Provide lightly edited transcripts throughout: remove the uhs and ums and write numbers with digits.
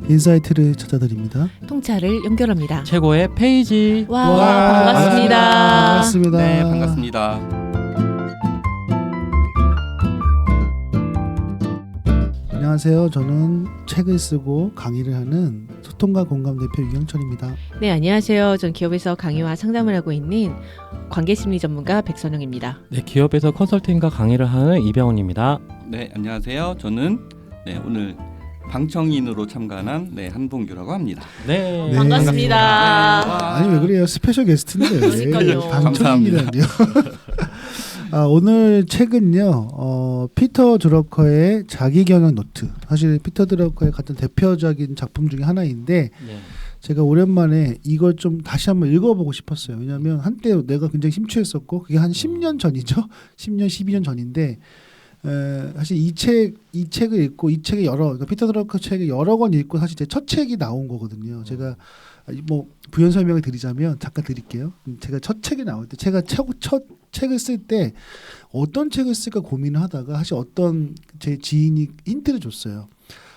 인사이트를 찾아드립니다. 통찰을 연결합니다. 최고의 페이지. 와, 반갑습니다. 반갑습니다. 네, 반갑습니다. 안녕하세요. 저는 책을 쓰고 강의를 하는 소통과 공감 대표 유경철입니다. 네, 안녕하세요. 전 기업에서 강의와 상담을 하고 있는 관계심리 전문가 백선영입니다. 네, 기업에서 컨설팅과 강의를 하는 이병훈입니다. 네, 안녕하세요. 저는 오늘 방청인으로 참관한 한동규라고 합니다. 네, 네. 반갑습니다. 아니 왜 그래요? 스페셜 게스트인데 그러니까요. 방청인이라니요. 오늘 책은요. 피터 드러커의 자기경영 노트. 사실 피터 드러커의 같은 대표적인 작품 중에 하나인데 네. 제가 오랜만에 이걸 좀 다시 한번 읽어보고 싶었어요. 왜냐하면 한때 내가 굉장히 심취했었고 그게 한 10년 전이죠. 10년, 12년 전인데 사실 이 책을 읽고 이 책의 그러니까 피터 드러커 책을 여러 권 읽고 사실 제 첫 책이 나온 거거든요. 제가 뭐 부연 설명을 드리자면 잠깐 드릴게요. 제가 첫 책이 나올 때 제가 첫 책을 쓸 때 어떤 책을 쓸까 고민을 하다가 사실 어떤 제 지인이 힌트를 줬어요.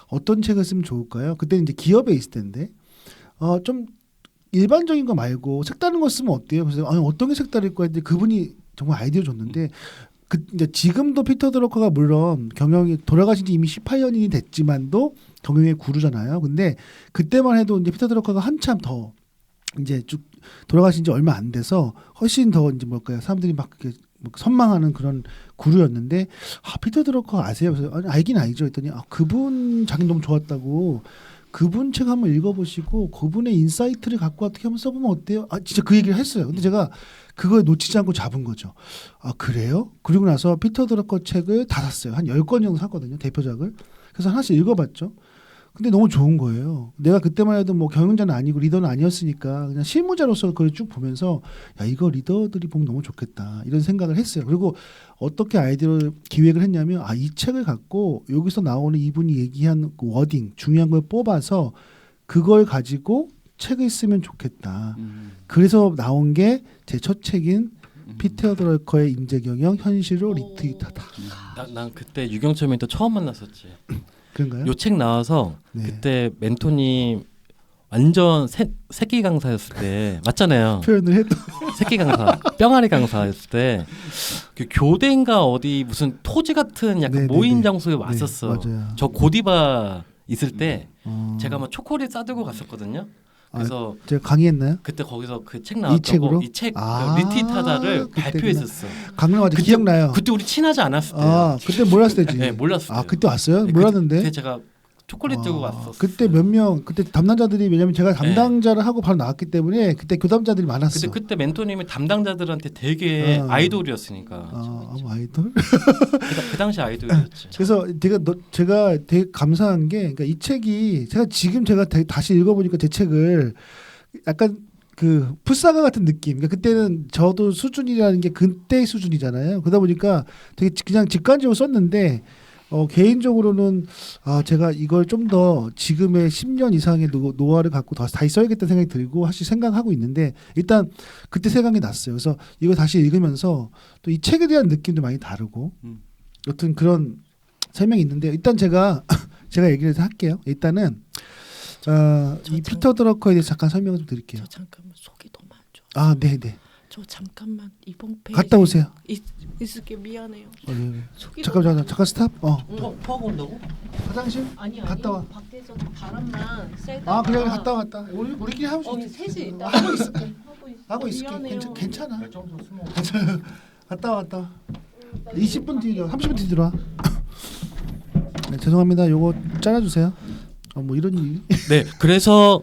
어떤 책을 쓰면 좋을까요? 그때는 이제 기업에 있을 때인데 좀 일반적인 거 말고 색다른 거 쓰면 어때요? 그래서 어떤 게 색다를 거야 했는데 그분이 정말 아이디어 줬는데 이제 지금도 피터 드러커가 물론 경영이 돌아가신 지 이미 18년이 됐지만도 경영의 구루잖아요. 근데 그때만 해도 이제 피터 드러커가 한참 더 이제 쭉 돌아가신 지 얼마 안 돼서 훨씬 더 이제 뭘까요? 사람들이 막 이렇게 선망하는 그런 구루였는데 피터 드러커 아세요? 그래서 알긴 알죠. 했더니 그분 자기 너무 좋았다고 그분 책 한번 읽어보시고 그분의 인사이트를 갖고 어떻게 한번 써보면 어때요? 진짜 그 얘기를 했어요. 근데 제가 그걸 놓치지 않고 잡은 거죠. 그래요? 그리고 나서 피터 드러커 책을 다 샀어요. 한 10권 정도 샀거든요. 대표작을. 그래서 하나씩 읽어봤죠. 근데 너무 좋은 거예요. 내가 그때만 해도 뭐 경영자는 아니고 리더는 아니었으니까 그냥 실무자로서 그걸 쭉 보면서 이거 리더들이 보면 너무 좋겠다 이런 생각을 했어요. 그리고 어떻게 아이디어를 기획을 했냐면 이 책을 갖고 여기서 나오는 이분이 얘기한 그 워딩 중요한 걸 뽑아서 그걸 가지고 책을 쓰면 좋겠다. 그래서 나온 게 제 첫 책인 피터 드러커의 인재경영 현실로 리트윗하다. 난 그때 유경철 멘토 처음 만났었지. 그런가요? 요 책 나와서 네. 그때 멘토님 완전 새끼 강사였을 때 맞잖아요. 표현을 해도 새끼 강사, 뿅아리 강사였을 때 그 교대인가 어디 무슨 토지 같은 약간 네네네. 모임 장소에 왔었어. 네, 맞아요. 저 고디바 있을 때 제가 뭐 막 초콜릿 싸들고 갔었거든요. 그래서 제가 강의했나요? 그때 거기서 그 책 이 나왔다고 책으로? 이책 아, 리트윗하다를 그때구나. 발표했었어. 강릉 아직 기억나요. 그때 우리 친하지 않았을 때. 그때 몰랐을 때지. 네, 몰랐을 때. 그때 왔어요? 네, 몰랐는데. 그때 제가 초콜릿 들고 왔었어. 그때 몇 명, 그때 담당자들이 왜냐면 제가 담당자를 하고 바로 나왔기 때문에 그때 교담자들이 많았어. 근데 그때 멘토님이 담당자들한테 되게 아이돌이었으니까. 아이돌? 그 당시 아이돌이었지. 그래서 제가 되게 감사한 게, 그러니까 이 책이 제가 다시 읽어보니까 제 책을 약간 그 풋사가 같은 느낌. 그러니까 그때는 저도 수준이라는 게 그때의 수준이잖아요. 그러다 보니까 되게 그냥 직관적으로 썼는데 개인적으로는 제가 이걸 좀 더 지금의 10년 이상의 노하우를 갖고 다시 써야겠다는 생각이 들고 사실 생각하고 있는데 일단 그때 생각이 났어요. 그래서 이거 다시 읽으면서 또 이 책에 대한 느낌도 많이 다르고 여튼 그런 설명이 있는데 일단 제가 얘기를 할게요. 일단은 이 피터 드러커에 대해서 잠깐 설명을 좀 드릴게요. 저 잠깐만 속이 너무 안 좋아. 네네. 저 잠깐만 이번 페이지 갔다 오세요. 있을게 미안해요. 네. 속이 잠깐 스탑. 토하고 온다고? 화장실? 아니 갔다 와. 밖에서 바람만 쐬다가 그래 갔다 왔다. 우리끼리 하고 있어. 셋이 있다. 하고 있을게. 미안해요. 괜찮아. 갔다 와. 20분 뒤에 30분 뒤에 들어와. 네, 죄송합니다. 요거 잘라주세요. 뭐 이런 일이. 네, 그래서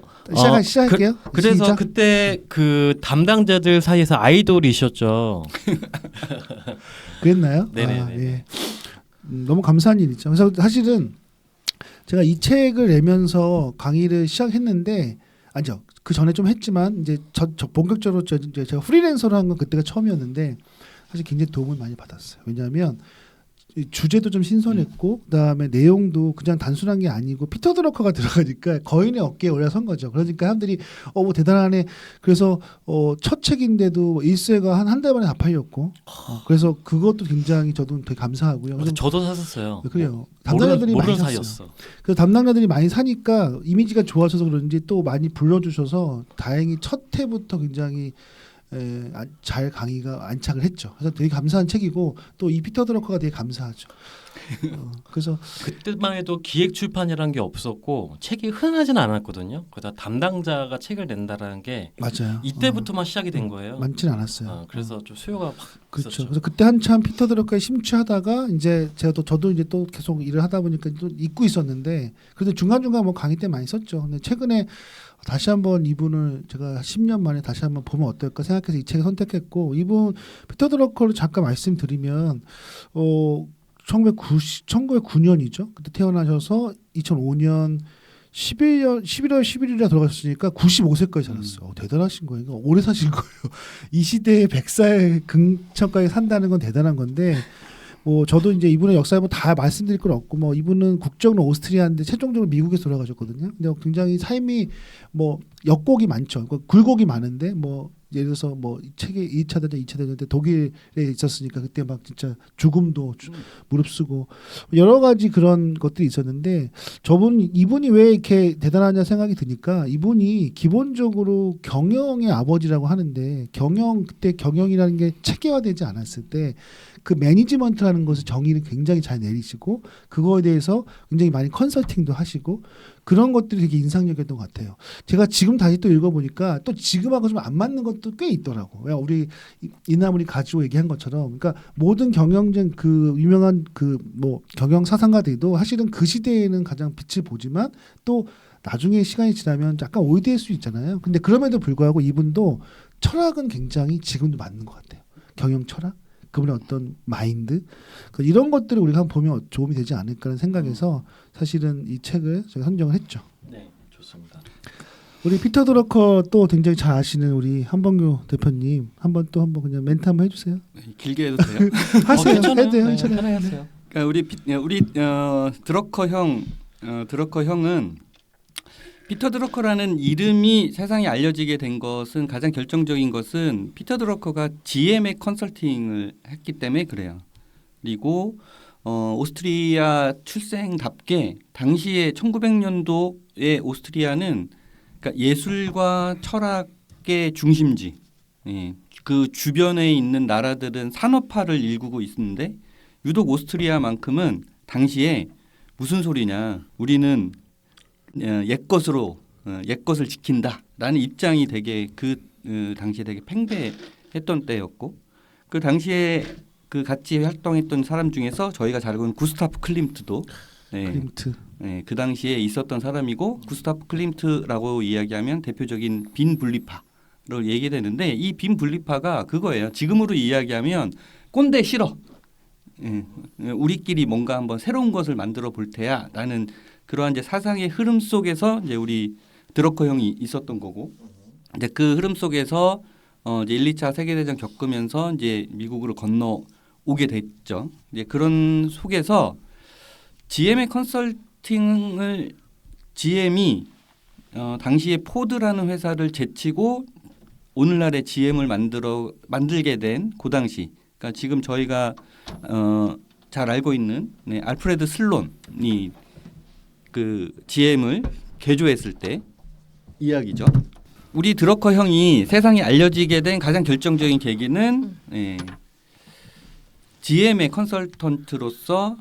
시작할게요. 그래서 시작. 그때 그 담당자들 사이에서 아이돌이셨죠. 그랬나요? 네네. 예. 너무 감사한 일이죠. 그래서 사실은 제가 이 책을 내면서 강의를 시작했는데 아니죠. 그 전에 좀 했지만 이제 저 본격적으로 제가 프리랜서로 한 건 그때가 처음이었는데 사실 굉장히 도움을 많이 받았어요. 왜냐하면 주제도 좀 신선했고 그다음에 내용도 그냥 단순한 게 아니고 피터 드러커가 들어가니까 거인의 어깨에 올라선 거죠. 그러니까 사람들이 뭐 대단하네. 그래서 첫 책인데도 일세가 한 달 만에 다 팔렸고 그래서 그것도 굉장히 저도 되게 감사하고요. 그래서 저도 샀었어요. 그래요. 담당자들이 많이 모르는 샀어요. 사이였어. 그래서 담당자들이 많이 사니까 이미지가 좋아져서 그런지 또 많이 불러주셔서 다행히 첫 회부터 굉장히 잘 강의가 안착을 했죠. 그래서 되게 감사한 책이고 또 이 피터 드러커가 되게 감사하죠. 그래서 그때만 해도 기획 출판이라는 게 없었고 책이 흔하진 않았거든요. 그러다 담당자가 책을 낸다라는 게 맞아요. 이때부터만 시작이 된 거예요. 많지는 않았어요. 그래서 좀 수요가 확 그렇죠. 있었죠. 그래서 그때 한참 피터 드러커에 심취하다가 이제 저도 이제 또 계속 일을 하다 보니까 또 잊고 있었는데 그래도 중간중간 뭐 강의 때 많이 썼죠. 근데 최근에 다시 한번 이분을 제가 10년 만에 다시 한번 보면 어떨까 생각해서 이 책을 선택했고 이분 피터 드러커를 잠깐 말씀드리면 1909년이죠. 그때 태어나셔서 2005년 11월 11일에 돌아가셨으니까 95세까지 살았어요. 대단하신 거예요. 그러니까 오래 사신 거예요. 이 시대에 100살 근처까지 산다는 건 대단한 건데 저도 이제 이분의 역사를 다 말씀드릴 건 없고 이분은 국적은 오스트리아인데 최종적으로 미국에서 돌아가셨거든요. 근데 굉장히 삶이 역곡이 많죠. 그러니까 굴곡이 많은데 예를 들어서 이 책에 2차 대전, 2차 대전 때 독일에 있었으니까 그때 막 진짜 죽음도 무릅쓰고 여러 가지 그런 것들이 있었는데 이분이 왜 이렇게 대단하냐 생각이 드니까 이분이 기본적으로 경영의 아버지라고 하는데 그때 경영이라는 게 체계화되지 않았을 때 그 매니지먼트라는 것을 정의를 굉장히 잘 내리시고 그거에 대해서 굉장히 많이 컨설팅도 하시고 그런 것들이 되게 인상적이었던 것 같아요. 제가 지금 다시 또 읽어보니까 또 지금하고 좀 안 맞는 것도 꽤 있더라고. 왜 우리 이나물이 가지고 얘기한 것처럼, 그러니까 모든 경영진 유명한 경영 사상가들도 사실은 그 시대에는 가장 빛을 보지만 또 나중에 시간이 지나면 약간 오해될 수 있잖아요. 근데 그럼에도 불구하고 이분도 철학은 굉장히 지금도 맞는 것 같아요. 경영 철학. 그분의 어떤 마인드 이런 것들을 우리가 한번 보면 도움이 되지 않을까라는 생각에서 사실은 이 책을 제가 선정을 했죠. 네, 좋습니다. 우리 피터 드러커 또 굉장히 잘 아시는 우리 한범규 대표님 한번 그냥 멘트 한번 해주세요. 길게 해도 돼요? 하세요. 괜찮아요. 해도 돼요. 네, 괜찮아요. 편하게 하세요. 그러니까 우리 드러커 형은 피터 드러커라는 이름이 세상에 알려지게 된 것은 가장 결정적인 것은 피터 드러커가 GM의 컨설팅을 했기 때문에 그래요. 그리고 오스트리아 출생답게 당시에 1900년도의 오스트리아는 그러니까 예술과 철학의 중심지. 그 주변에 있는 나라들은 산업화를 일구고 있는데 유독 오스트리아만큼은 당시에 무슨 소리냐. 우리는 옛것을 지킨다라는 입장이 되게 당시에 되게 팽배했던 때였고 그 당시에 그 같이 활동했던 사람 중에서 저희가 잘 알고 있는 구스타프 클림트도 클림트. 그 당시에 있었던 사람이고 구스타프 클림트라고 이야기하면 대표적인 빈 분리파를 얘기되는데 이 빈 분리파가 그거예요. 지금으로 이야기하면 꼰대 싫어. 우리끼리 뭔가 한번 새로운 것을 만들어 볼 테야라는 그러한 이제 사상의 흐름 속에서 이제 우리 드러커 형이 있었던 거고 이제 그 흐름 속에서 이제 1, 2차 세계대전 겪으면서 이제 미국으로 건너오게 됐죠. 이제 그런 속에서 GM의 컨설팅을 GM이 당시에 포드라는 회사를 제치고 오늘날의 GM을 만들게 된 그 당시 그러니까 지금 저희가 잘 알고 있는 알프레드 슬론이 그 GM을 개조했을 때 이야기죠. 우리 드러커 형이 세상에 알려지게 된 가장 결정적인 계기는 GM의 컨설턴트로서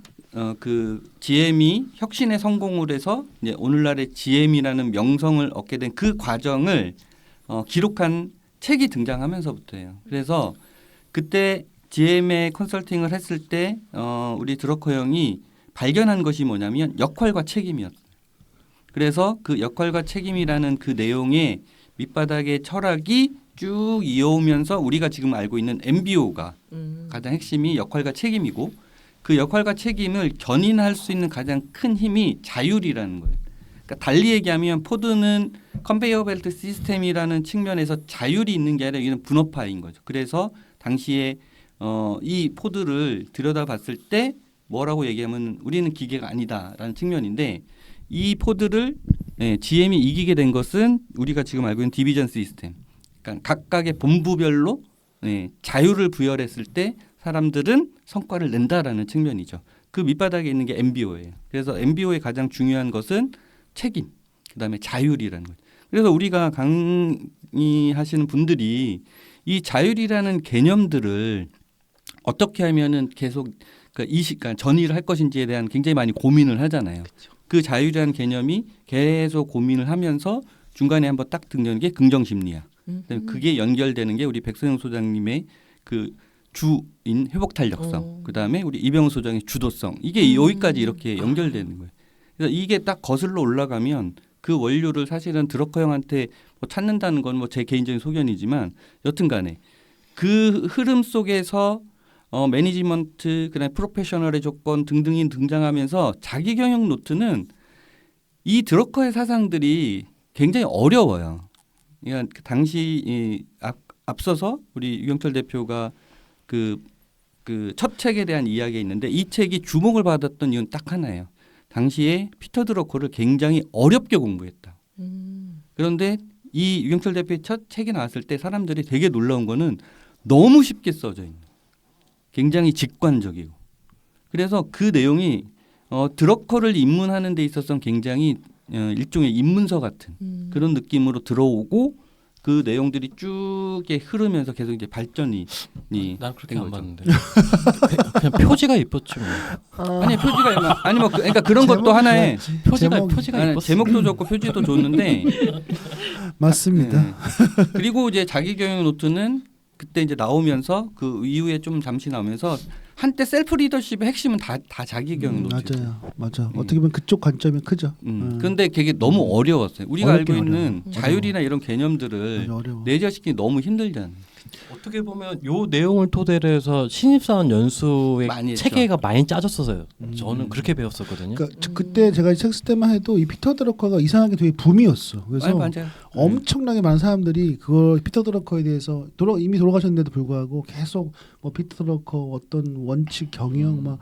그 GM이 혁신의 성공을 해서 이제 오늘날의 GM이라는 명성을 얻게 된 그 과정을 기록한 책이 등장하면서부터예요. 그래서 그때 GM의 컨설팅을 했을 때 우리 드러커 형이 발견한 것이 뭐냐면 역할과 책임이었어요. 그래서 그 역할과 책임이라는 그 내용의 밑바닥의 철학이 쭉 이어오면서 우리가 지금 알고 있는 MBO가 가장 핵심이 역할과 책임이고 그 역할과 책임을 견인할 수 있는 가장 큰 힘이 자율이라는 거예요. 그러니까 달리 얘기하면 포드는 컨베이어 벨트 시스템이라는 측면에서 자율이 있는 게 아니라 이는 분업화인 거죠. 그래서 당시에 이 포드를 들여다봤을 때 뭐라고 얘기하면 우리는 기계가 아니다라는 측면인데 이 포드를 GM이 이기게 된 것은 우리가 지금 알고 있는 디비전 시스템. 그러니까 각각의 본부별로 자유를 부여했을 때 사람들은 성과를 낸다라는 측면이죠. 그 밑바닥에 있는 게 MBO예요. 그래서 MBO의 가장 중요한 것은 책임, 그다음에 자율이라는 거죠. 그래서 우리가 강의하시는 분들이 이 자율이라는 개념들을 어떻게 하면은 계속 그러니까 전이를 할 것인지에 대한 굉장히 많이 고민을 하잖아요. 그 자율이라는 개념이 계속 고민을 하면서 중간에 한번 딱 등장하는 게 긍정심리학. 그게 연결되는 게 우리 백선영 소장님의 그 주인 회복 탄력성, 그다음에 우리 이병우 소장의 주도성. 이게 여기까지 이렇게 연결되는 거예요. 그래서 이게 딱 거슬러 올라가면 그 원료를 사실은 드러커 형한테 뭐 찾는다는 건 뭐 제 개인적인 소견이지만 여튼간에 그 흐름 속에서 매니지먼트, 그다음에 프로페셔널의 조건 등등이 등장하면서 자기 경영 노트는 이 드러커의 사상들이 굉장히 어려워요. 그러니까 그 당시 앞서서 우리 유경철 대표가 그 첫 책에 대한 이야기가 있는데 이 책이 주목을 받았던 이유는 딱 하나예요. 당시에 피터 드러커를 굉장히 어렵게 공부했다. 그런데 이 유경철 대표의 첫 책이 나왔을 때 사람들이 되게 놀라운 거는 너무 쉽게 써져 있는, 굉장히 직관적이고, 그래서 그 내용이 드러커를 입문하는 데 있어서는 굉장히 일종의 입문서 같은 그런 느낌으로 들어오고 그 내용들이 쭉 흐르면서 계속 이제 발전이 난 그렇게 된 안 거죠. 봤는데 그냥 표지가 이뻤죠. 뭐. 아니 표지가 아니 뭐 그러니까 그런 것도 하나의 표지가 아니, 이뻤어. 제목도 좋고 표지도 좋는데 맞습니다. 네. 그리고 이제 자기 경영 노트는 그때 이제 나오면서 그 이후에 좀 잠시 나오면서 한때 셀프 리더십의 핵심은 다 자기 경영 노트죠. 맞아. 어떻게 보면 그쪽 관점이 크죠. 그런데 그게 너무 어려웠어요. 우리가 알고 어렵긴 있는 어려워. 자율이나 이런 개념들을 어려워. 내재시키기 너무 힘들잖아요. 어떻게 보면 요 내용을 토대로 해서 신입사원 연수의 많이 했죠. 체계가 많이 짜졌어요. 저는 그렇게 배웠었거든요. 그러니까 그때 제가 이 책 쓸 때만 해도 이 피터 드러커가 이상하게 되게 붐이었어. 그래서 맞아요. 엄청나게 많은 사람들이 그걸 피터 드러커에 대해서 이미 돌아가셨는데도 불구하고 계속 뭐 피터 드러커 어떤 원칙 경영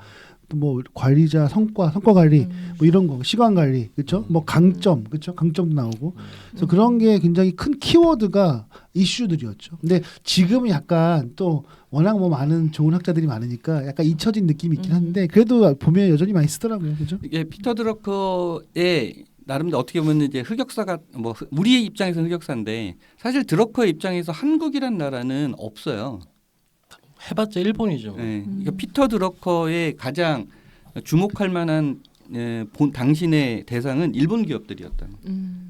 뭐 관리자 성과 관리 뭐 이런 거 시간 관리 그렇죠 뭐 강점 그렇죠 강점도 나오고 그래서 그런 게 굉장히 큰 키워드가 이슈들이었죠. 근데 지금은 약간 또 워낙 뭐 많은 좋은 학자들이 많으니까 약간 잊혀진 느낌이 있긴 한데 그래도 보면 여전히 많이 쓰더라고요. 그죠? 이게 피터 드러커의 나름대로 어떻게 보면 이제 흑역사가 뭐 우리의 입장에서는 흑역사인데 사실 드러커의 입장에서 한국이란 나라는 없어요. 해봤자 일본이죠. 네. 그러니까 피터 드러커의 가장 주목할 만한 당신의 대상은 일본 기업들이었다.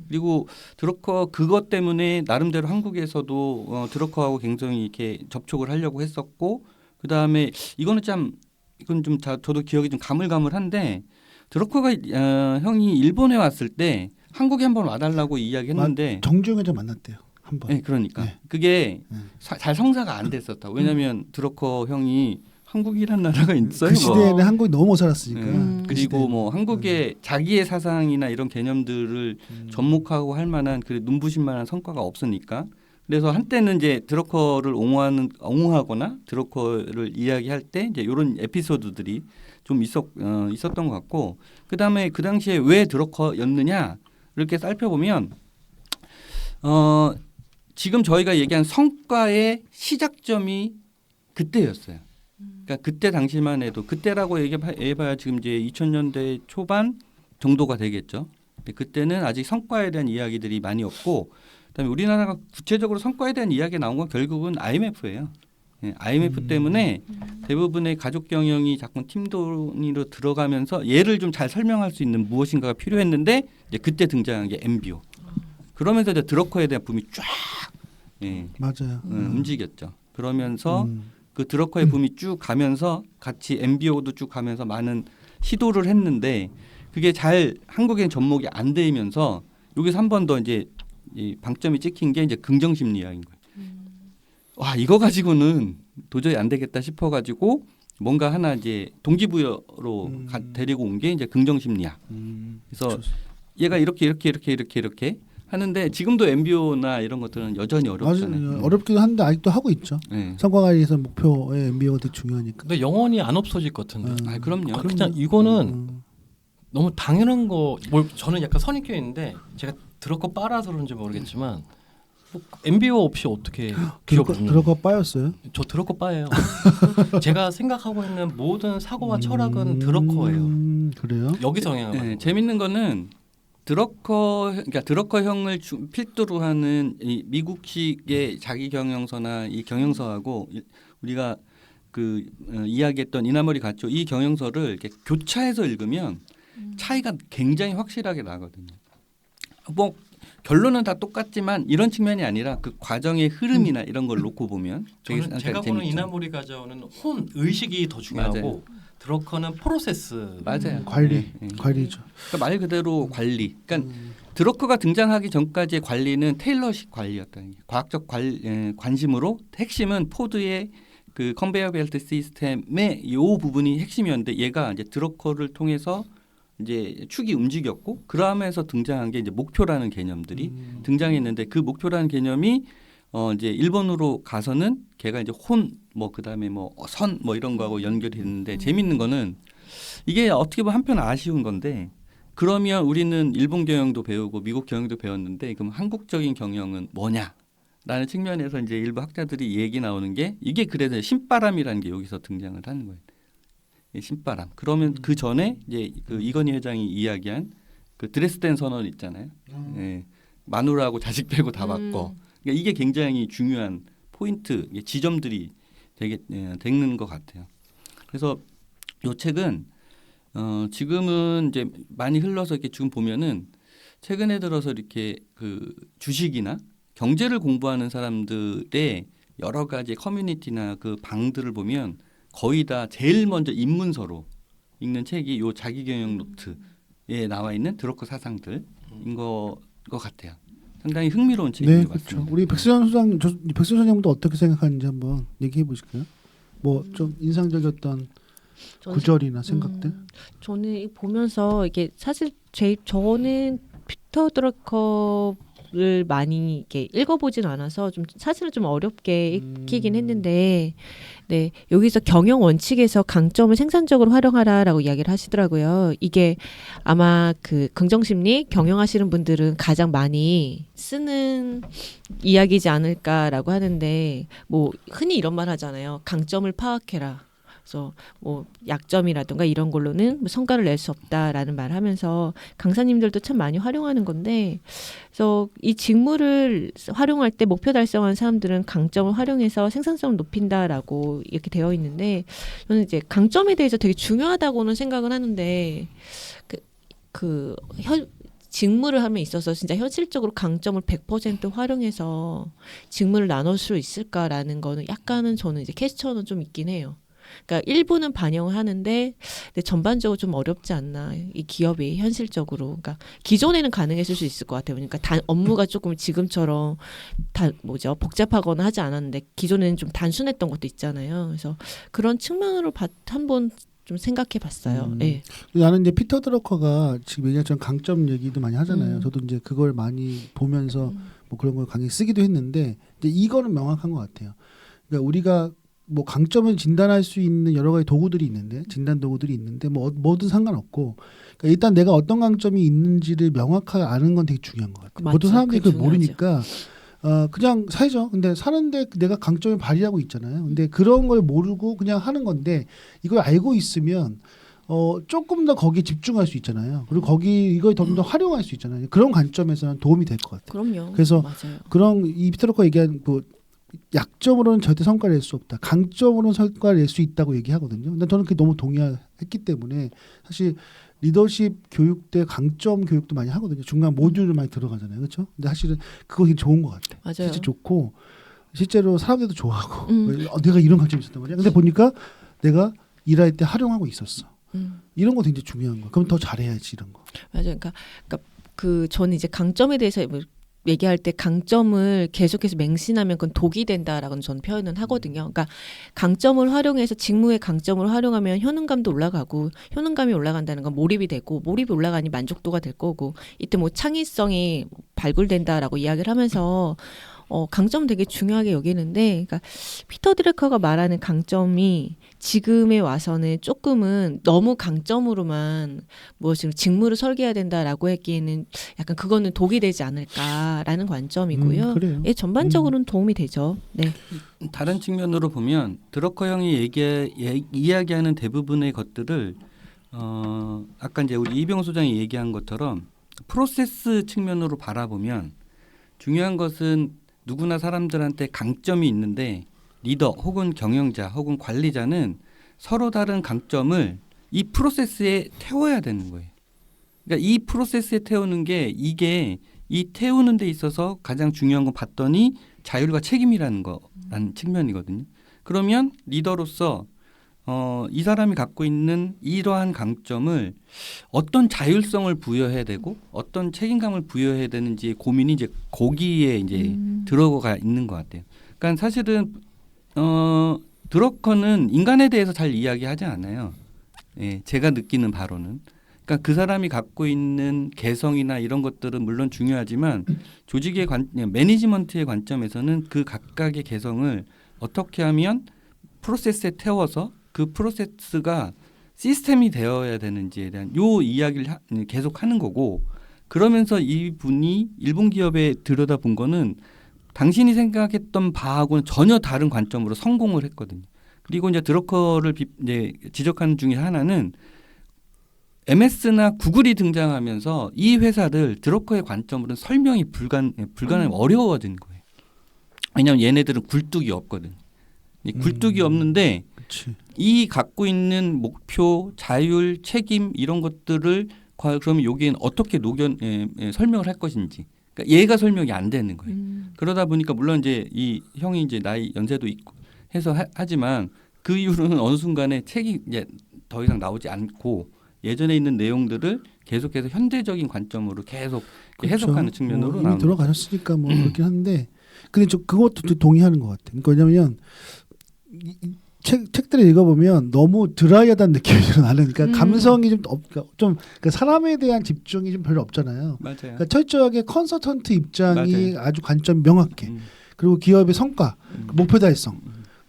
그리고 드러커 그것 때문에 나름대로 한국에서도 드러커하고 굉장히 이렇게 접촉을 하려고 했었고 그 다음에 이건 좀 저도 기억이 좀 가물가물한데 드러커가 형이 일본에 왔을 때 한국에 한번 와달라고 이야기했는데 정주영 회장 만났대요. 한 번. 네, 그러니까 네. 그게 잘 성사가 안 됐었다. 왜냐하면 드러커 형이 한국이란 나라가 있어요. 그 시대에는 한국이 너무 못 살았으니까. 그 그리고 시대에는. 뭐 한국의 자기의 사상이나 이런 개념들을 접목하고 할 만한 그 눈부신 만한 성과가 없으니까. 그래서 한때는 이제 드러커를 옹호하거나 드러커를 이야기할 때 이제 이런 에피소드들이 좀 있었던 것 같고 그다음에 그 당시에 왜 드러커였느냐 이렇게 살펴보면 지금 저희가 얘기한 성과의 시작점이 그때였어요. 그러니까 그때 당시만 해도 그때라고 얘기해봐야 지금 이제 2000년대 초반 정도가 되겠죠. 근데 그때는 아직 성과에 대한 이야기들이 많이 없고 그다음에 우리나라가 구체적으로 성과에 대한 이야기가 나온 건 결국은 IMF예요. IMF 때문에 대부분의 가족 경영이 자꾸 팀 돈으로 들어가면서 얘를 좀 잘 설명할 수 있는 무엇인가가 필요했는데 이제 그때 등장한 게 MBO. 그러면서 이제 드러커에 대한 붐이 쫙 맞아요. 움직였죠. 그러면서 그 드러커의 붐이 쭉 가면서 같이 MBO도 쭉 가면서 많은 시도를 했는데 그게 잘 한국엔 접목이 안 되면서 여기서 한 번 더 이제 이 방점이 찍힌 게 이제 긍정심리학인 거예요. 와 이거 가지고는 도저히 안 되겠다 싶어가지고 뭔가 하나 이제 동기부여로 데리고 온 게 이제 긍정심리학. 그래서 얘가 이렇게 하는데 지금도 MBO나 이런 것들은 여전히 어렵잖아요. 맞아요. 어렵기도 한데 아직도 하고 있죠. 네. 성과 관리에서 목표의 MBO가 되게 중요하니까. 근데 영원히 안 없어질 것 같은데. 아, 그럼요. 그냥 이거는 너무 당연한 거. 뭘 저는 약간 선입견 있는데 제가 들었고 빨아서 그런지 모르겠지만 뭐 MBO 없이 어떻게 기업 들어가 빠였어요. 저 드러커 빠예요. 제가 생각하고 있는 모든 사고와 철학은 드러커예요. 그래요? 여기서 영향을 받는 네, 거예요. 재밌는 거는 그러니까 드러커형을 필두로 하는 이 미국식의 자기 경영서나 이 경영서하고 우리가 그 이야기했던 이나머리 가쪼 이 경영서를 이렇게 교차해서 읽으면 차이가 굉장히 확실하게 나거든요. 뭐 결론은 다 똑같지만 이런 측면이 아니라 그 과정의 흐름이나 이런 걸 놓고 보면 저는 제가 보는 재밌죠. 이나모리 가져오는 혼 의식이 더 중요하고 맞아요. 드러커는 프로세스. 맞아요. 관리, 네, 네. 관리죠. 그러니까 말 그대로 관리. 그러니까 드러커가 등장하기 전까지의 관리는 테일러식 관리였다는 게 과학적 관심으로 핵심은 포드의 그 컨베이어 벨트 시스템의 이 부분이 핵심이었는데 얘가 이제 드러커를 통해서 이제 축이 움직였고 그러면서 등장한 게 이제 목표라는 개념들이 등장했는데 그 목표라는 개념이 이제 일본으로 가서는 걔가 이제 혼 뭐 그다음에 뭐 선 뭐 이런 거하고 연결이 됐는데 재밌는 거는 이게 어떻게 보면 한편 아쉬운 건데 그러면 우리는 일본 경영도 배우고 미국 경영도 배웠는데 그럼 한국적인 경영은 뭐냐라는 측면에서 이제 일부 학자들이 얘기 나오는 게 이게 그래서 신바람이라는 게 여기서 등장을 하는 거예요. 신바람. 그러면 그 전에 이제 그 이건희 회장이 이야기한 그 드레스덴 선언 있잖아요. 예. 마누라하고 자식 빼고 다 바꿔. 그러니까 이게 굉장히 중요한 포인트, 지점들이 되게 되는 것 같아요. 그래서 이 책은 지금은 이제 많이 흘러서 이렇게 지금 보면은 최근에 들어서 이렇게 그 주식이나 경제를 공부하는 사람들의 여러 가지 커뮤니티나 그 방들을 보면 거의 다 제일 먼저 입문서로 읽는 책이 요 자기경영 노트에 나와 있는 드러커 사상들인 것 같아요. 상당히 흥미로운 책인 네, 것 같습니다. 그렇죠. 우리 백수현 소장님도 어떻게 생각하는지 한번 얘기해 보실까요? 뭐 좀 인상적이었던 구절이나 생각들. 저는 보면서 이게 사실 저는 피터 드러커를 많이 이렇게 읽어보진 않아서 좀 사실은 좀 어렵게 읽히긴 했는데, 네 여기서 경영 원칙에서 강점을 생산적으로 활용하라라고 이야기를 하시더라고요. 이게 아마 그 긍정심리 경영하시는 분들은 가장 많이 쓰는 이야기지 않을까라고 하는데, 뭐 흔히 이런 말 하잖아요. 강점을 파악해라. 그래서 뭐 약점이라든가 이런 걸로는 뭐 성과를 낼 수 없다라는 말을 하면서 강사님들도 참 많이 활용하는 건데, 그래서 이 직무를 활용할 때 목표 달성한 사람들은 강점을 활용해서 생산성을 높인다라고 이렇게 되어 있는데, 저는 이제 강점에 대해서 되게 중요하다고는 생각을 하는데 직무를 함에 있어서 진짜 현실적으로 강점을 100% 활용해서 직무를 나눌 수 있을까라는 거는 약간은 저는 이제 퀘스천은 좀 있긴 해요. 그러니까 일부는 반영을 하는데 근데 전반적으로 좀 어렵지 않나 이 기업이 현실적으로. 그러니까 기존에는 가능했을 수 있을 것 같아요. 그러니까 업무가 조금 지금처럼 복잡하거나 하지 않았는데 기존에는 좀 단순했던 것도 있잖아요. 그래서 그런 측면으로 한번 좀 생각해봤어요. 네. 나는 이제 피터 드러커가 지금 얘기했던 강점 얘기도 많이 하잖아요. 저도 이제 그걸 많이 보면서 뭐 그런 걸 강의 쓰기도 했는데 이제 이거는 명확한 것 같아요. 그러니까 우리가 뭐 강점을 진단할 수 있는 여러 가지 도구들이 있는데 진단 도구들이 있는데 뭐든 상관없고 그러니까 일단 내가 어떤 강점이 있는지를 명확하게 아는 건 되게 중요한 것 같아요. 맞죠. 보통 사람들이 그걸 중요하죠. 모르니까 그냥 살죠. 근데 사는데 내가 강점을 발휘하고 있잖아요. 근데 그런 걸 모르고 그냥 하는 건데 이걸 알고 있으면 조금 더 거기에 집중할 수 있잖아요. 그리고 이걸 좀 더 활용할 수 있잖아요. 그런 관점에서는 도움이 될 것 같아요. 그럼요. 그래서 맞아요. 그런 이 피터 드러커 얘기한 뭐 약점으로는 절대 성과를 낼 수 없다. 강점으로는 성과를 낼 수 있다고 얘기하거든요. 근데 저는 그게 너무 동의했기 때문에 사실 리더십 교육 때 강점 교육도 많이 하거든요. 중간 모듈을 많이 들어가잖아요. 그렇죠? 근데 사실은 그거 되게 좋은 것 같아요. 맞아요. 진짜 좋고 실제로 사람들도 좋아하고 내가 이런 강점이 있었단 말이야. 근데 보니까 내가 일할 때 활용하고 있었어. 이런 거 굉장히 중요한 거. 그럼 더 잘해야지 이런 거. 맞아요. 그러니까 저는 이제 강점에 대해서 얘기할 때 강점을 계속해서 맹신하면 그건 독이 된다라고 저는 표현은 하거든요. 그러니까 강점을 활용해서 직무의 강점을 활용하면 효능감도 올라가고 효능감이 올라간다는 건 몰입이 되고 몰입이 올라가니 만족도가 될 거고 이때 뭐 창의성이 발굴된다라고 이야기를 하면서 강점 되게 중요하게 여기는데 그러니까 피터 드래커가 말하는 강점이 지금에 와서는 조금은 너무 강점으로만 무엇을 직무를 설계해야 된다라고 했기에는 약간 그거는 독이 되지 않을까라는 관점이고요. 그래요. 예, 전반적으로는 도움이 되죠. 네. 다른 측면으로 보면 드러커 형이 이야기하는 대부분의 것들을 아까 이제 우리 이병 소장이 얘기한 것처럼 프로세스 측면으로 바라보면 중요한 것은 누구나 사람들한테 강점이 있는데 리더 혹은 경영자 혹은 관리자는 서로 다른 강점을 이 프로세스에 태워야 되는 거예요. 그러니까 이 프로세스에 태우는 게 이게 이 태우는 데 있어서 가장 중요한 건 봤더니 자율과 책임이라는 거라는 측면이거든요. 그러면 리더로서 이 사람이 갖고 있는 이러한 강점을 어떤 자율성을 부여해야 되고 어떤 책임감을 부여해야 되는지 고민이 이제 거기에 이제 들어가 있는 것 같아요. 그러니까 사실은 드러커는 인간에 대해서 잘 이야기하지 않아요. 예, 제가 느끼는 바로는. 그러니까 그 사람이 갖고 있는 개성이나 이런 것들은 물론 중요하지만 조직의 매니지먼트의 관점에서는 그 각각의 개성을 어떻게 하면 프로세스에 태워서 그 프로세스가 시스템이 되어야 되는지에 대한 요 이야기를 계속 하는 거고 그러면서 이분이 일본 기업에 들여다본 거는 당신이 생각했던 바하고는 전혀 다른 관점으로 성공을 했거든요. 그리고 이제 드러커를 이제 지적하는 중에 하나는 MS나 구글이 등장하면서 이 회사를 드러커의 관점으로는 설명이 불가능하게 어려워진 거예요. 왜냐하면 얘네들은 굴뚝이 없거든. 이 굴뚝이 없는데 그치. 이 갖고 있는 목표, 자율, 책임 이런 것들을 그러면 여기에는 어떻게 설명을 할 것인지. 그러니까 얘가 설명이 안 되는 거예요. 그러다 보니까 물론 이제 이 형이 이제 나이 연세도 있고 해서 하지만 그 이후로는 어느 순간에 책이 이제 더 이상 나오지 않고 예전에 있는 내용들을 계속해서 현대적인 관점으로 계속 그렇죠. 해석하는 측면으로 이미 나오는 들어가셨으니까 뭐 그렇긴 한데 근데 저 그것도 동의하는 것 같아요. 그러니까 왜냐하면 책들을 읽어보면 너무 드라이하다는 느낌이 나는. 그러니까 감성이 그러니까 사람에 대한 집중이 좀 별로 없잖아요. 맞아요. 그러니까 철저하게 컨설턴트 입장이 맞아요. 아주 관점 명확해. 그리고 기업의 성과, 목표 달성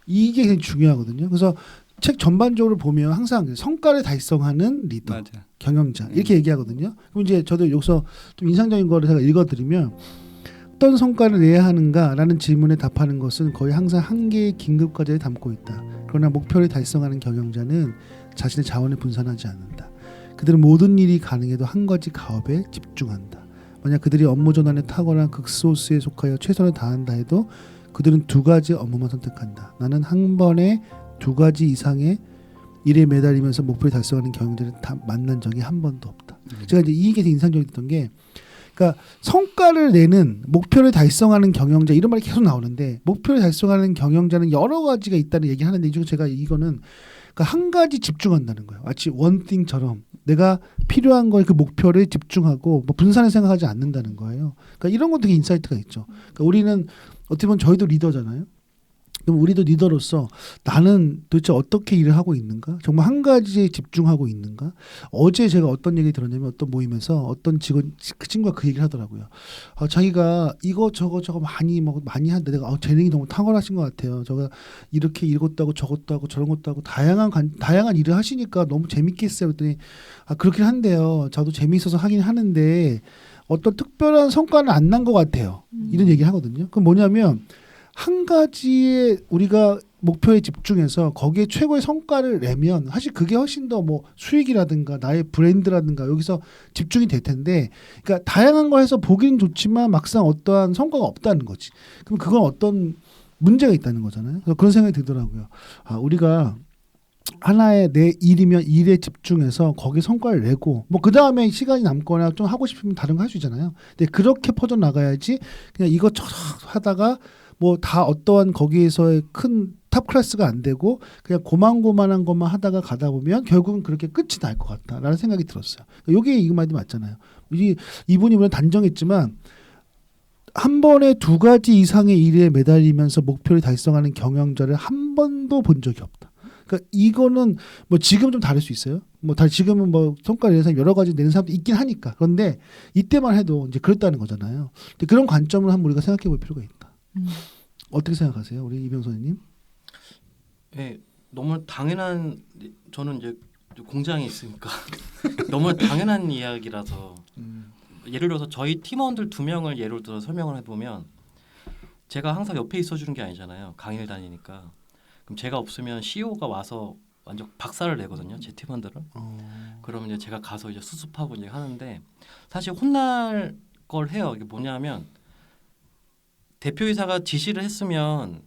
이게 굉장히 중요하거든요. 그래서 책 전반적으로 보면 항상 성과를 달성하는 리더, 맞아. 경영자 이렇게 얘기하거든요. 그럼 이제 저도 여기서 좀 인상적인 거를 제가 읽어드리면 어떤 성과를 내야 하는가라는 질문에 답하는 것은 거의 항상 한 개의 긴급 과제를 담고 있다. 그러나 목표를 달성하는 경영자는 자신의 자원을 분산하지 않는다. 그들은 모든 일이 가능해도 한 가지 가업에 집중한다. 만약 그들이 업무 전환에 탁월한 극소수에 속하여 최선을 다한다 해도 그들은 두 가지 업무만 선택한다. 나는 한 번에 두 가지 이상의 일에 매달리면서 목표를 달성하는 경영자를 다 만난 적이 한 번도 없다. 제가 이제 이게 되게 인상적이었던 게 그러니까 성과를 내는 목표를 달성하는 경영자 이런 말이 계속 나오는데 목표를 달성하는 경영자는 여러 가지가 있다는 얘기를 하는데 제가 이거는 그러니까 한 가지 집중한다는 거예요. 마치 원띵처럼 내가 필요한 걸 그 목표를 집중하고 뭐 분산을 생각하지 않는다는 거예요. 그러니까 이런 건 되게 인사이트가 있죠. 그러니까 우리는 어떻게 보면 저희도 리더잖아요. 그럼 우리도 리더로서 나는 도대체 어떻게 일을 하고 있는가? 정말 한 가지에 집중하고 있는가? 어제 제가 어떤 얘기 들었냐면 어떤 모임에서 어떤 직원 그 친구가 그 얘기를 하더라고요. 자기가 이거 저거 많이 하는데 내가 재능이 너무 탁월하신 것 같아요. 저가 이렇게 이것도 하고 저것도 하고 저런 것도 하고 다양한 일을 하시니까 너무 재밌게 했어요. 그랬더니 그렇긴 한데요. 저도 재미있어서 하긴 하는데 어떤 특별한 성과는 안 난 것 같아요. 이런 얘기를 하거든요. 그럼 뭐냐면 한 가지에 우리가 목표에 집중해서 거기에 최고의 성과를 내면 사실 그게 훨씬 더 뭐 수익이라든가 나의 브랜드라든가 여기서 집중이 될 텐데 그러니까 다양한 거 해서 보기는 좋지만 막상 어떠한 성과가 없다는 거지. 그럼 그건 어떤 문제가 있다는 거잖아요. 그래서 그런 생각이 들더라고요. 우리가 하나의 내 일이면 일에 집중해서 거기에 성과를 내고 뭐 그 다음에 시간이 남거나 좀 하고 싶으면 다른 거 할 수 있잖아요. 근데 그렇게 퍼져 나가야지 그냥 이것저것 하다가 뭐 다 어떠한 거기에서의 큰 탑 클래스가 안 되고 그냥 고만고만한 것만 하다가 가다 보면 결국은 그렇게 끝이 날 것 같다라는 생각이 들었어요. 이게 이 말이 맞잖아요. 이분이 물론 단정했지만 한 번에 두 가지 이상의 일에 매달리면서 목표를 달성하는 경영자를 한 번도 본 적이 없다. 그러니까 이거는 뭐 지금 좀 다를 수 있어요. 뭐 지금은 뭐 성과 내는 사람 여러 가지 내는 사람도 있긴 하니까. 그런데 이때만 해도 이제 그랬다는 거잖아요. 근데 그런 관점을 한번 우리가 생각해 볼 필요가 있다. 어떻게 생각하세요, 우리 이병 선생님? 네, 너무 당연한 저는 이제 공장에 있으니까 너무 당연한 이야기라서 예를 들어서 저희 팀원들 2명을 예를 들어 설명을 해보면 제가 항상 옆에 있어주는 게 아니잖아요. 강의를 다니니까. 그럼 제가 없으면 CEO가 와서 완전 박살을 내거든요. 제 팀원들을. 그러면 이제 제가 가서 이제 수습하고 이제 하는데 사실 혼날 걸 해요. 이게 뭐냐면 대표이사가 지시를 했으면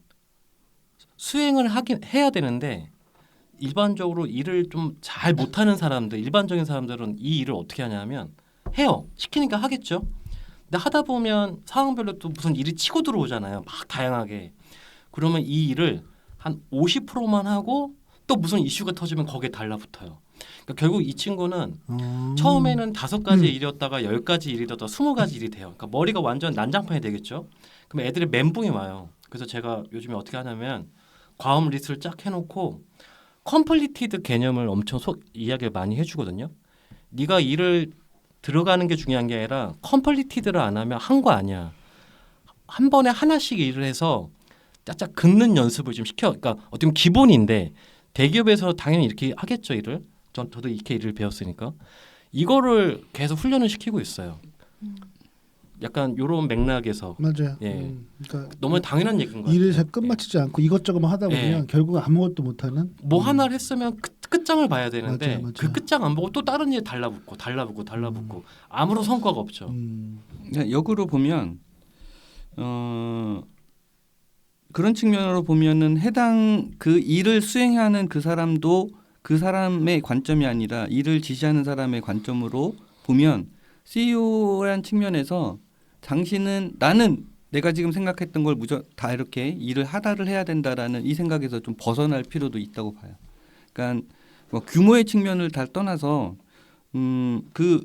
수행을 해야 되는데 일반적으로 일을 좀 잘 못하는 사람들, 일반적인 사람들은 이 일을 어떻게 하냐면 해요. 시키니까 하겠죠. 근데 하다 보면 상황별로 또 무슨 일이 치고 들어오잖아요. 막 다양하게. 그러면 이 일을 한 50%만 하고 또 무슨 이슈가 터지면 거기에 달라붙어요. 그러니까 결국 이 친구는 처음에는 5가지 일이었다가 10가지 일이었다가 20가지 일이 돼요. 그러니까 머리가 완전 난장판이 되겠죠. 그럼 애들이 멘붕이 와요. 그래서 제가 요즘에 어떻게 하냐면 과업 리스트를 쫙 해놓고 컴플리티드 개념을 엄청 이야기를 많이 해주거든요. 네가 일을 들어가는 게 중요한 게 아니라 컴플리티드를 안 하면 한 거 아니야. 한 번에 하나씩 일을 해서 짝짝 긋는 연습을 좀 시켜. 그러니까 어떻게 보면 기본인데 대기업에서 당연히 이렇게 하겠죠 일을. 저도 이렇게 일을 배웠으니까 이거를 계속 훈련을 시키고 있어요. 약간 이런 맥락에서 맞아요. 예. 그러니까 너무 당연한 얘기인 것 같아요. 일을 잘 끝마치지 않고 이것저것 하다 보면 예. 결국 아무것도 못하는. 뭐 하나를 했으면 끝장을 봐야 되는데 맞아요. 그 끝장 안 보고 또 다른 일 달라붙고 아무런 성과가 없죠. 그러니까 역으로 보면 그런 측면으로 보면은 해당 그 일을 수행하는 그 사람도 그 사람의 관점이 아니라 일을 지시하는 사람의 관점으로 보면 CEO라는 측면에서 당신은 나는 내가 지금 생각했던 걸 다 이렇게 일을 하다를 해야 된다라는 이 생각에서 좀 벗어날 필요도 있다고 봐요. 그러니까 뭐 규모의 측면을 다 떠나서 그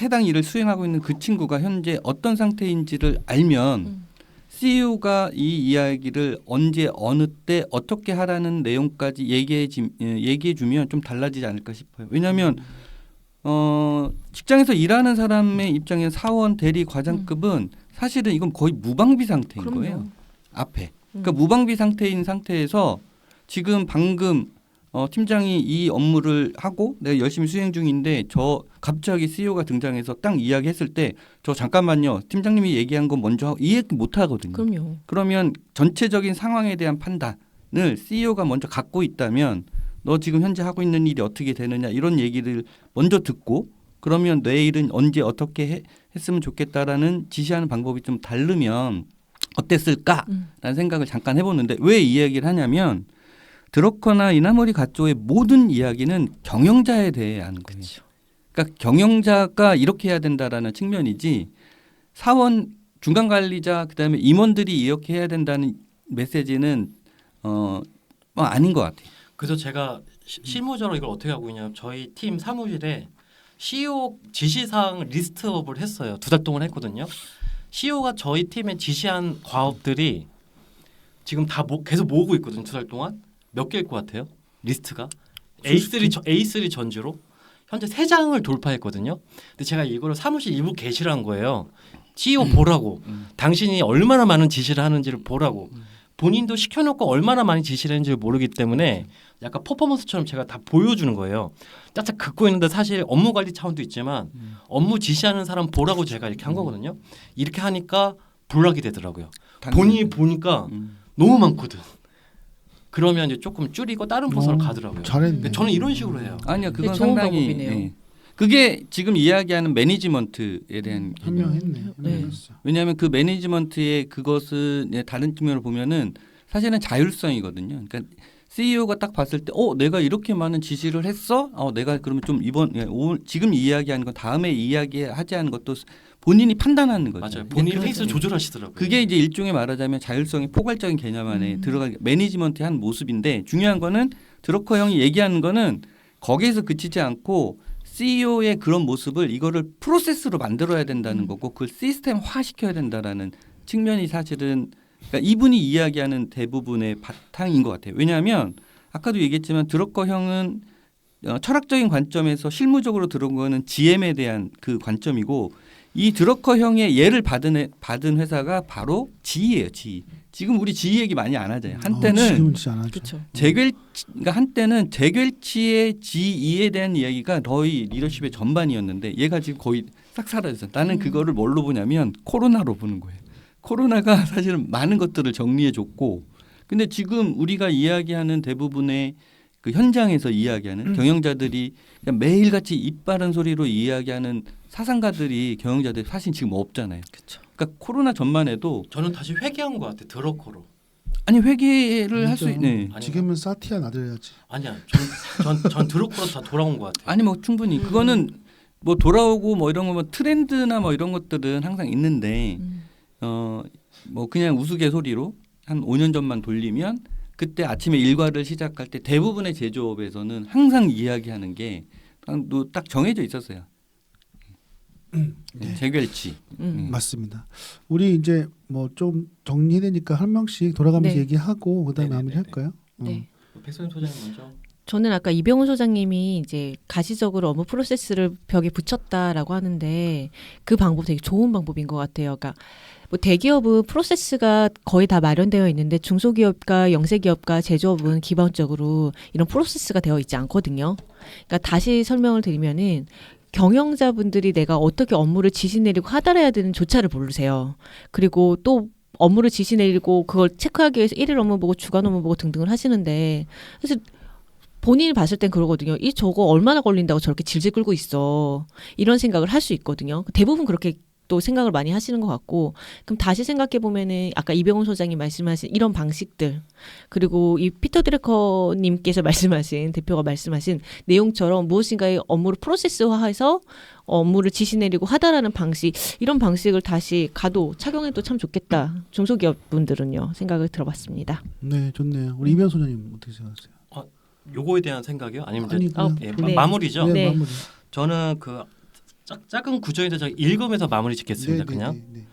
해당 일을 수행하고 있는 그 친구가 현재 어떤 상태인지를 알면 CEO가 이 이야기를 언제 어느 때 어떻게 하라는 내용까지 얘기해 주면 좀 달라지지 않을까 싶어요. 왜냐하면 직장에서 일하는 사람의 입장에 사원, 대리, 과장급은 사실은 이건 거의 무방비 상태인 그럼요. 거예요. 앞에. 그러니까 무방비 상태인 상태에서 지금 방금 팀장이 이 업무를 하고 내가 열심히 수행 중인데 갑자기 CEO가 등장해서 딱 이야기했을 때 저 잠깐만요. 팀장님이 얘기한 건 먼저 하고 이 얘기 못 하거든요. 그럼요. 그러면 전체적인 상황에 대한 판단을 CEO가 먼저 갖고 있다면 너 지금 현재 하고 있는 일이 어떻게 되느냐 이런 얘기를 먼저 듣고 그러면 내일은 언제 어떻게 했으면 좋겠다라는 지시하는 방법이 좀 다르면 어땠을까라는 생각을 잠깐 해보는데 왜 이 이야기를 하냐면 드러커나 이나모리 가쪼의 모든 이야기는 경영자에 대해 하는 거예요. 그렇죠. 그러니까 경영자가 이렇게 해야 된다라는 측면이지 사원, 중간 관리자 그다음에 임원들이 이렇게 해야 된다는 메시지는 아닌 것 같아요. 그래서 제가 실무적으로 이걸 어떻게 하고 있냐면 저희 팀 사무실에 CEO 지시사항 리스트업을 했어요. 2달 동안 했거든요. CEO가 저희 팀에 지시한 과업들이 지금 다 계속 모으고 있거든요. 2달 동안. 몇 개일 것 같아요? 리스트가 A3 전주로 현재 3장을 돌파했거든요. 근데 제가 이거를 사무실 일부 게시를 한 거예요. CEO 보라고. 당신이 얼마나 많은 지시를 하는지를 보라고. 본인도 시켜놓고 얼마나 많이 지시를 했는지 모르기 때문에 약간 퍼포먼스처럼 제가 다 보여주는 거예요. 짝짝 긋고 있는데 사실 업무 관리 차원도 있지만 업무 지시하는 사람 보라고 제가 이렇게 한 거거든요. 이렇게 하니까 불락이 되더라고요. 본인이 보니까 너무 많거든. 그러면 이제 조금 줄이고 다른 부서로 가더라고요. 잘했네. 저는 이런 식으로 해요. 아니요, 그건 좋은 상당히 방법이네요. 예. 그게 지금 이야기하는 매니지먼트에 대한 현명했네. 네. 왜냐하면 그 매니지먼트의 그것은 다른 측면으로 보면은 사실은 자율성이거든요. 그러니까 CEO가 딱 봤을 때, 내가 이렇게 많은 지시를 했어? 내가 그러면 좀 지금 이야기하는 건 다음에 이야기하지 않은 것도 본인이 판단하는 거죠. 맞아요. 본인 페이스 조절하시더라고요. 그게 이제 일종의 말하자면 자율성의 포괄적인 개념 안에 들어가게 매니지먼트의 한 모습인데 중요한 거는 드러커 형이 얘기하는 거는 거기에서 그치지 않고 CEO의 그런 모습을 이거를 프로세스로 만들어야 된다는 거고 그걸 시스템화 시켜야 된다라는 측면이 사실은 그러니까 이분이 이야기하는 대부분의 바탕인 것 같아요. 왜냐하면 아까도 얘기했지만 드러커형은 철학적인 관점에서 실무적으로 들어온 거는 GM에 대한 그 관점이고 이 드러커형의 예를 받은 회사가 바로 GE예요. GE. 지금 우리 GE 얘기 많이 안 하잖아요. 한때는 지금은 진짜 안 하죠. 그렇죠. 그러니까 한때는 재결치의 GE에 대한 이야기가 거의 리더십의 전반이었는데 얘가 지금 거의 싹 사라졌어요. 나는 그거를 뭘로 보냐면 코로나로 보는 거예요. 코로나가 사실은 많은 것들을 정리해 줬고 근데 지금 우리가 이야기하는 대부분의 그 현장에서 이야기하는 경영자들이 그냥 매일같이 입 바른 소리로 이야기하는 사상가들이 경영자들이 사실 지금 없잖아요. 그렇죠. 그러니까 코로나 전만 해도 저는 다시 회개한 것 같아. 드러커로. 아니 회계를 할 수 진짜. 있네. 아니, 지금은 사티아 나들야지. 아니야. 전 드러커로 다 돌아온 것 같아. 아니 뭐 충분히 그거는 뭐 돌아오고 뭐 이런 거 뭐 트렌드나 뭐 이런 것들은 항상 있는데 뭐 그냥 우스갯소리로 한 5년 전만 돌리면 그때 아침에 일과를 시작할 때 대부분의 제조업에서는 항상 이야기하는 게 딱 정해져 있었어요. 재결치. 맞습니다. 우리 이제 뭐 좀 정리해야 되니까 한 명씩 돌아가면서 네. 얘기하고 그다음에 네네네네. 마무리할까요? 네. 백선희 소장님 먼저. 저는 아까 이병훈 소장님이 이제 가시적으로 업무 프로세스를 벽에 붙였다라고 하는데 그 방법 되게 좋은 방법인 것 같아요. 그러니까 뭐 대기업은 프로세스가 거의 다 마련되어 있는데 중소기업과 영세기업과 제조업은 기본적으로 이런 프로세스가 되어 있지 않거든요. 그러니까 다시 설명을 드리면은 경영자분들이 내가 어떻게 업무를 지시 내리고 하달해야 되는 조차를 모르세요. 그리고 또 업무를 지시 내리고 그걸 체크하기 위해서 일일 업무 보고 주간 업무 보고 등등을 하시는데 사실 본인이 봤을 땐 그러거든요. 이 저거 얼마나 걸린다고 저렇게 질질 끌고 있어. 이런 생각을 할 수 있거든요. 대부분 그렇게 또 생각을 많이 하시는 것 같고 그럼 다시 생각해 보면은 아까 이병훈 소장님 말씀하신 이런 방식들 그리고 이 피터 드래커님께서 말씀하신 대표가 말씀하신 내용처럼 무엇인가의 업무를 프로세스화해서 업무를 지시 내리고 하다라는 방식 이런 방식을 다시 가도 착용해도 참 좋겠다. 중소기업 분들은요 생각을 들어봤습니다. 네, 좋네요. 우리 이병 소장님 어떻게 생각하세요? 요거에 대한 생각이요? 아니면 아니, 이제 그냥 예, 네. 마무리죠? 네, 네. 마무리. 저는 그 작은 구조인데 제가 읽으면서 마무리 짓겠습니다. 그냥 네.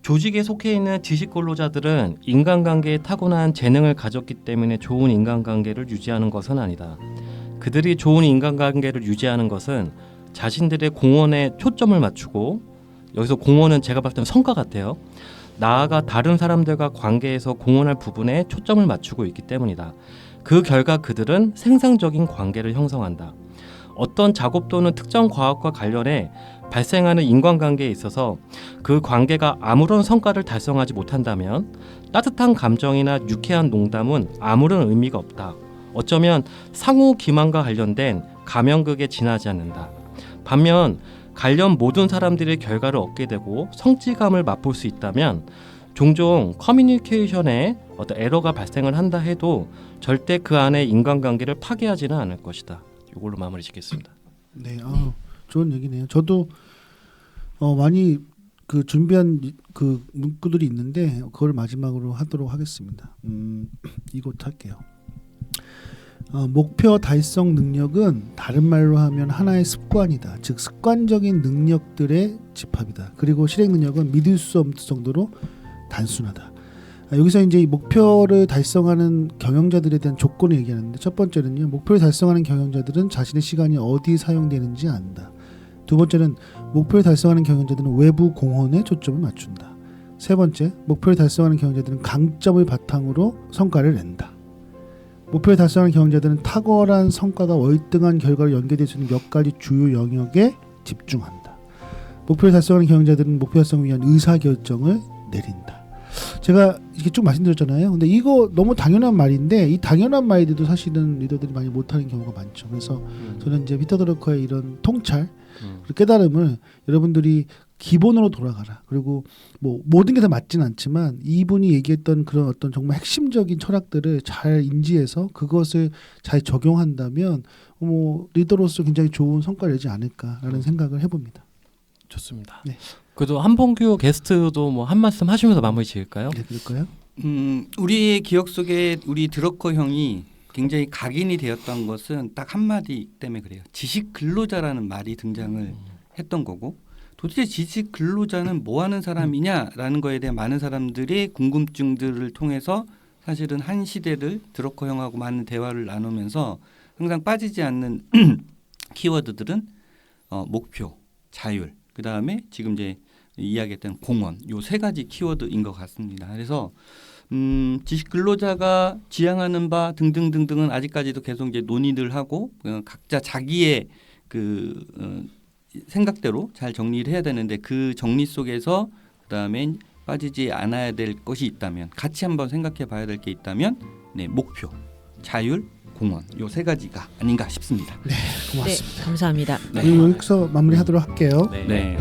조직에 속해 있는 지식 근로자들은 인간관계에 타고난 재능을 가졌기 때문에 좋은 인간관계를 유지하는 것은 아니다. 그들이 좋은 인간관계를 유지하는 것은 자신들의 공헌에 초점을 맞추고 여기서 공헌은 제가 봤을 때는 성과 같아요. 나아가 다른 사람들과 관계에서 공헌할 부분에 초점을 맞추고 있기 때문이다. 그 결과 그들은 생산적인 관계를 형성한다. 어떤 작업 또는 특정 과학과 관련해 발생하는 인간관계에 있어서 그 관계가 아무런 성과를 달성하지 못한다면 따뜻한 감정이나 유쾌한 농담은 아무런 의미가 없다. 어쩌면 상호 기만과 관련된 가면극에 지나지 않는다. 반면 관련 모든 사람들의 결과를 얻게 되고 성취감을 맛볼 수 있다면 종종 커뮤니케이션에 어떤 에러가 발생을 한다 해도 절대 그 안에 인간관계를 파괴하지는 않을 것이다. 이걸로 마무리 짓겠습니다. 네, 좋은 얘기네요. 저도 많이 그 준비한 그 문구들이 있는데 그걸 마지막으로 하도록 하겠습니다. 이곳 할게요. 목표 달성 능력은 다른 말로 하면 하나의 습관이다. 즉 습관적인 능력들의 집합이다. 그리고 실행 능력은 믿을 수 없을 정도로 단순하다. 여기서 이제 이 목표를 달성하는 경영자들에 대한 조건을 얘기하는데 첫 번째는요. 목표를 달성하는 경영자들은 자신의 시간이 어디 사용되는지 안다. 두 번째는 목표를 달성하는 경영자들은 외부 공헌에 초점을 맞춘다. 세 번째, 목표를 달성하는 경영자들은 강점을 바탕으로 성과를 낸다. 목표를 달성하는 경영자들은 탁월한 성과가 월등한 결과로 연계될 수 있는 몇 가지 주요 영역에 집중한다. 목표를 달성하는 경영자들은 목표 달성을 위한 의사결정을 내린다. 제가 이렇게 쭉 말씀드렸잖아요. 근데 이거 너무 당연한 말인데 이 당연한 말들도 사실은 리더들이 많이 못하는 경우가 많죠. 그래서 저는 이제 피터 드러커의 이런 통찰, 그리고 깨달음을 여러분들이 기본으로 돌아가라. 그리고 뭐 모든 게 다 맞지는 않지만 이분이 얘기했던 그런 어떤 정말 핵심적인 철학들을 잘 인지해서 그것을 잘 적용한다면 뭐 리더로서 굉장히 좋은 성과를 내지 않을까라는 생각을 해봅니다. 좋습니다. 네. 그래도 한봉규 게스트도 뭐 한 말씀 하시면서 마무리 지을까요? 네, 그럴까요? 우리의 기억 속에 우리 드러커 형이 굉장히 각인이 되었던 것은 딱 한마디 때문에 그래요. 지식 근로자라는 말이 등장을 했던 거고 도대체 지식 근로자는 뭐 하는 사람이냐라는 거에 대한 많은 사람들의 궁금증들을 통해서 사실은 한 시대를 드러커 형하고 많은 대화를 나누면서 항상 빠지지 않는 키워드들은 목표, 자율, 그 다음에 지금 이제 이야기했던 공헌, 요 세 가지 키워드인 것 같습니다. 그래서 지식 근로자가 지향하는 바 등등등등은 아직까지도 계속 이제 논의를 하고 각자 자기의 그 생각대로 잘 정리를 해야 되는데 그 정리 속에서 그다음에 빠지지 않아야 될 것이 있다면 같이 한번 생각해 봐야 될 게 있다면 네, 목표, 자율, 공헌 요 세 가지가 아닌가 싶습니다. 네, 고맙습니다. 네, 감사합니다. 네. 오늘 여기서 마무리하도록 할게요. 네.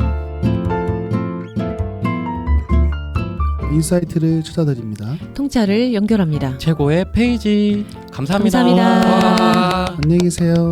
인사이트를 찾아드립니다. 통찰을 연결합니다. 최고의 페이지 감사합니다. 감사합니다. 안녕히 계세요.